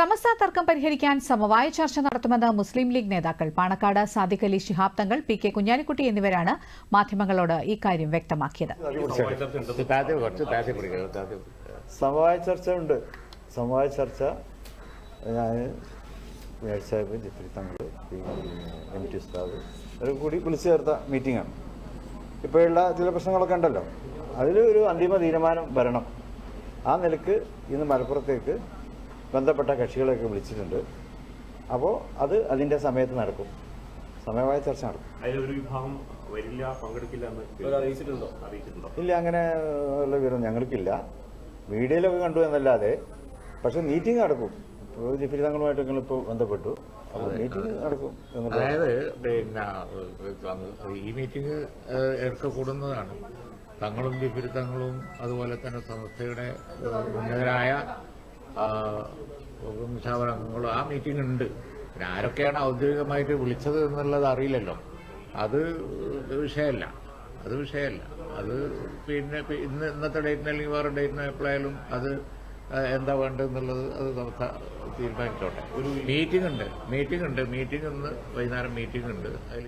സമസ്ത തർക്കം പരിഹരിക്കാൻ സമവായ ചർച്ച നടത്തുമെന്ന് മുസ്ലിം ലീഗ് നേതാക്കൾ പാണക്കാട് സാദിഖ് അലി ശിഹാബ് തങ്ങൾ, പി കെ കുഞ്ഞാലിക്കുട്ടി എന്നിവരാണ് മാധ്യമങ്ങളോട് ഇക്കാര്യം വ്യക്തമാക്കിയത്. സമവായ ചർച്ച ഉണ്ട്. സമവായ ചർച്ച ഞാൻ സാഹിബ്, ജിഫ്രി തങ്ങൾ, MT ഉസ്താദ് ഒരു കൂടി വിളിച്ചു ചേർത്ത മീറ്റിംഗാണ്. ഇപ്പോഴുള്ള ചില പ്രശ്നങ്ങളൊക്കെ ഉണ്ടല്ലോ, അതിലൊരു അന്തിമ തീരുമാനം വരണം. ആ നിലക്ക് ഇന്ന് മലപ്പുറത്തേക്ക് ബന്ധപ്പെട്ട കക്ഷികളെയൊക്കെ വിളിച്ചിട്ടുണ്ട്. അപ്പോൾ അത് അതിൻ്റെ സമയത്ത് നടക്കും, സമയമായ ചർച്ച നടക്കും. അതിലൊരു വിഭാഗം വരില്ല, പങ്കെടുക്കില്ല എന്ന് അറിയിച്ചിട്ടുണ്ടോ? ഇല്ല, അങ്ങനെ ഉള്ള വിവരം ഞങ്ങൾക്കില്ല. മീഡിയയിലൊക്കെ കണ്ടു എന്നല്ലാതെ. പക്ഷെ മീറ്റിംഗ് നടക്കും. ഇപ്പോൾ ജിഫ്രി തങ്ങളുമായിട്ട് ഞങ്ങളിപ്പോൾ ബന്ധപ്പെട്ടു, അപ്പോൾ മീറ്റിംഗ് നടക്കും. അതായത് പിന്നെ ഈ മീറ്റിംഗ് എടുക്ക കൂടുന്നതാണ്. തങ്ങളും ജിഫ്രി തങ്ങളും അതുപോലെ തന്നെ സംസ്ഥയുടെ ഉന്നതരായ അംഗങ്ങളും ആ മീറ്റിംഗ് ഉണ്ട്. പിന്നെ ആരൊക്കെയാണ് ഔദ്യോഗികമായിട്ട് വിളിച്ചത് എന്നുള്ളത് അറിയില്ലല്ലോ. അത് വിഷയമല്ല. അത് പിന്നെ ഇന്നത്തെ ഡേറ്റിന് അല്ലെങ്കിൽ വേറെ ഡേറ്റിന് എപ്പോഴായാലും അത് എന്താ വേണ്ടതെന്നുള്ളത് അത് നമുക്ക് തീരുമാനിച്ചോട്ടെ. ഒരു മീറ്റിംഗ് ഉണ്ട്. മീറ്റിംഗ് ഇന്ന് വൈകുന്നേരം മീറ്റിംഗ് ഉണ്ട്. അതിൽ